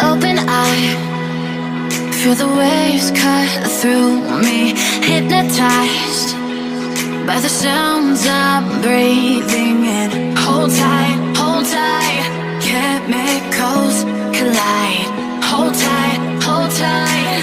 open eye, feel the waves cut through me, hypnotized by the sounds I'm breathing in. Hold tight, chemicals collide. Hold tight, hold tight,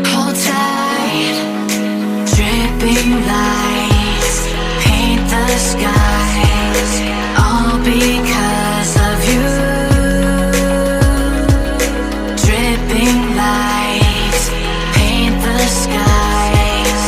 hold tight. Dripping lights paint the skies, all because of you. Dripping lights paint the skies,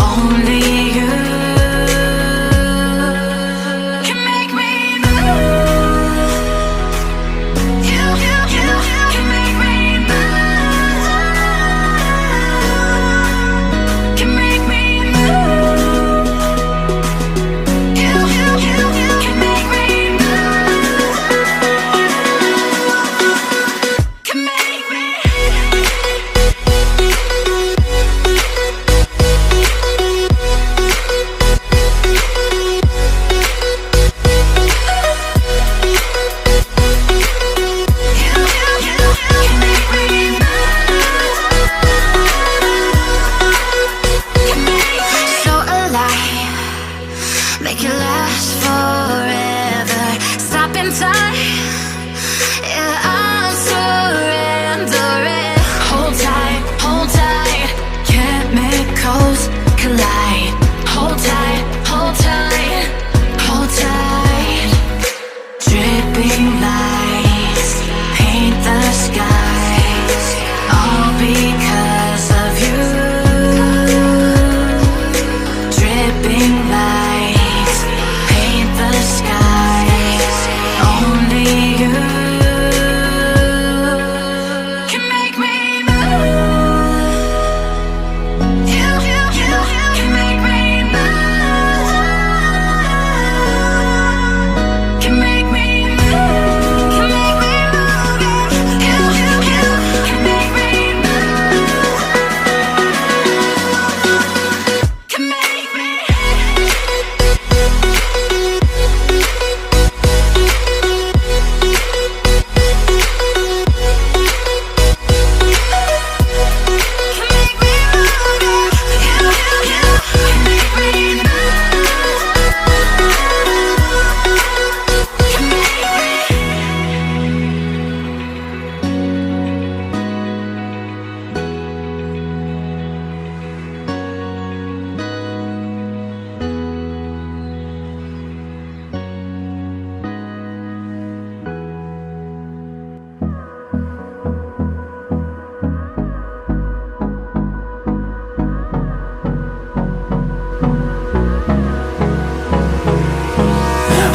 only you can make me move. You can make me move. Can make me move. You can make me move. Can make me. So alive, make it last forever. Stop in time, yeah, I'm surrendering. Hold tight, chemicals collide. Hold tight, hold tight, hold tight. Dripping lights paint the skies, all because of you. Dripping lights paint the skies, only you can make me move. You can make me move. Can make me move. Can make me move. You can make me move. Can make me.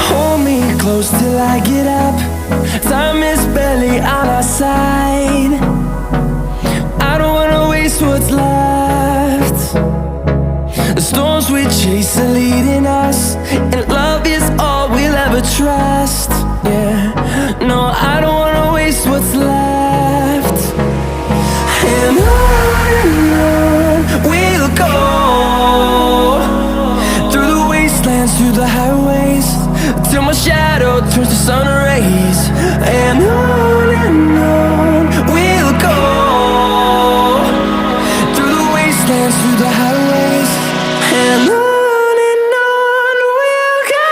Hold me close till I get up. Time is barely on our side. I don't wanna waste what's left. The storms we chase are leading us, and love is all we'll ever trust. Yeah, no, I don't wanna waste what's left. And on we'll go, through the wastelands, through the highways, till my shadow turns to sun rays. And on we'll go, through the wastelands, through the highways, and on we'll go.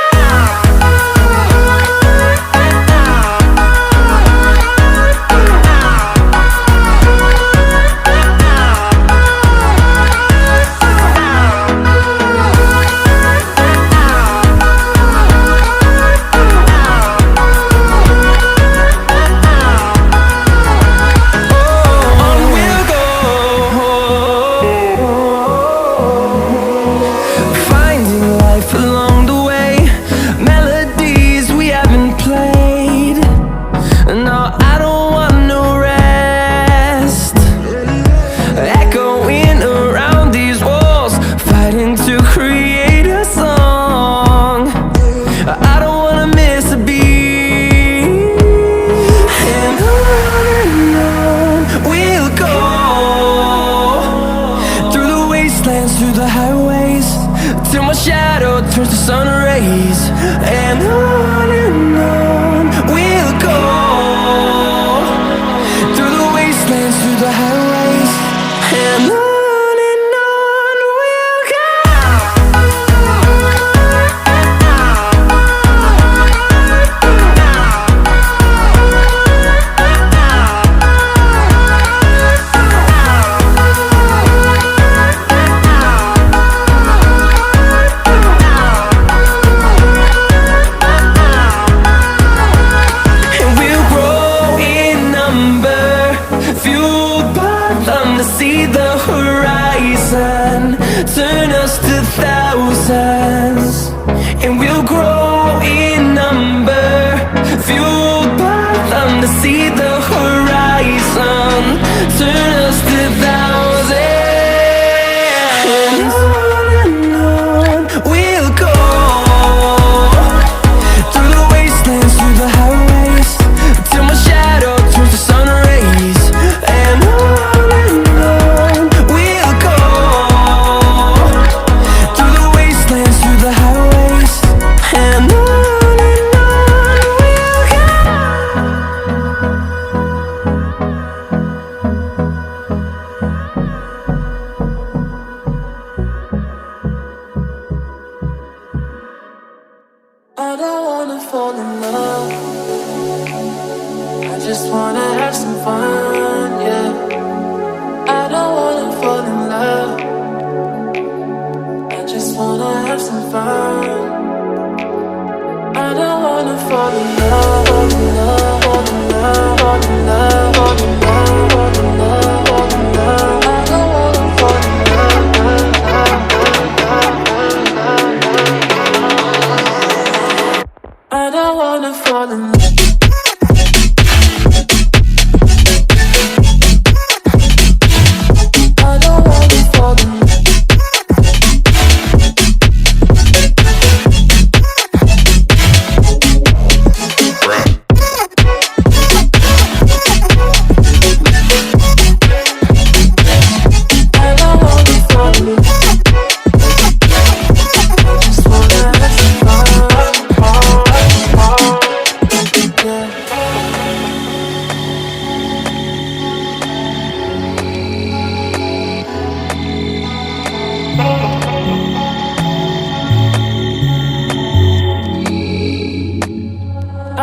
turns to sun rays, and on we'll go through the fueled by them to see the horizon, turn us to thousands, and we'll grow in number. Fueled by them to see the horizon, turn us to thousands. And on we'll go, through the wastelands, through the highways, till my shadow turns to sun rays. And on we'll go, through the wastelands, through the highways. And on we'll go. I don't wanna fall in love, I just wanna have some fun, yeah. I don't wanna fall in love, I just wanna have some fun. I don't wanna fall in love, fall in love, fall in love, fall in love, fall in love, fall in love, fall in love. I don't wanna fall in love, I don't wanna fall in love. I don't wanna fall in love.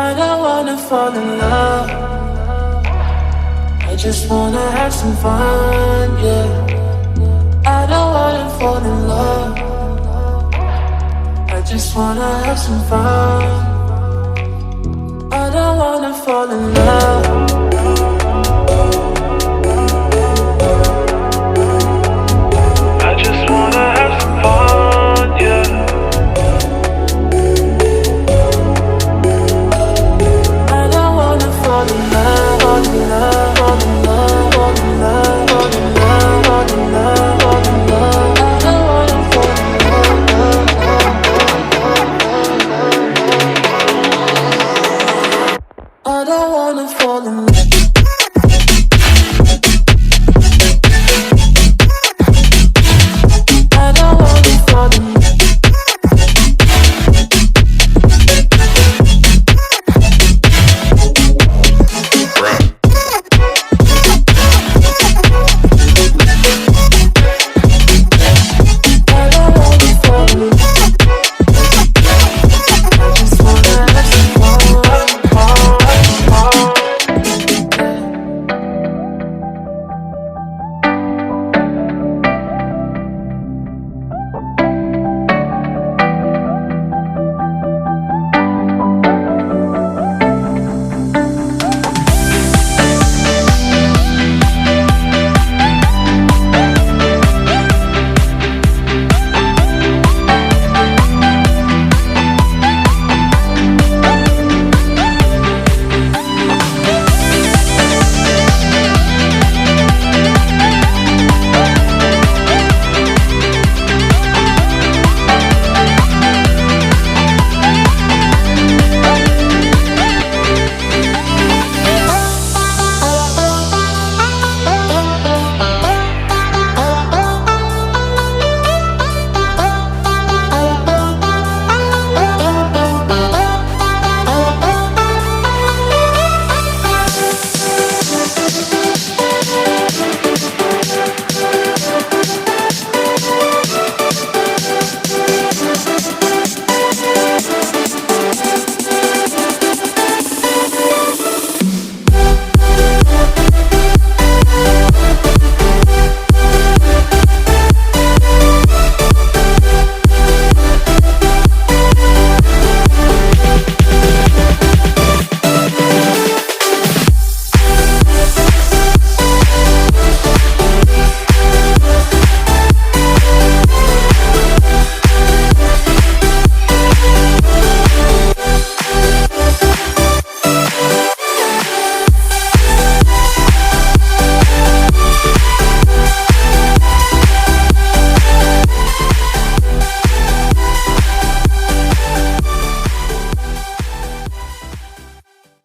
I don't wanna fall in love. Just wanna have some fun. Yeah. I don't wanna fall in love, I just wanna have some fun, yeah. I don't wanna fall in love, I just wanna have some fun. I don't wanna fall in love.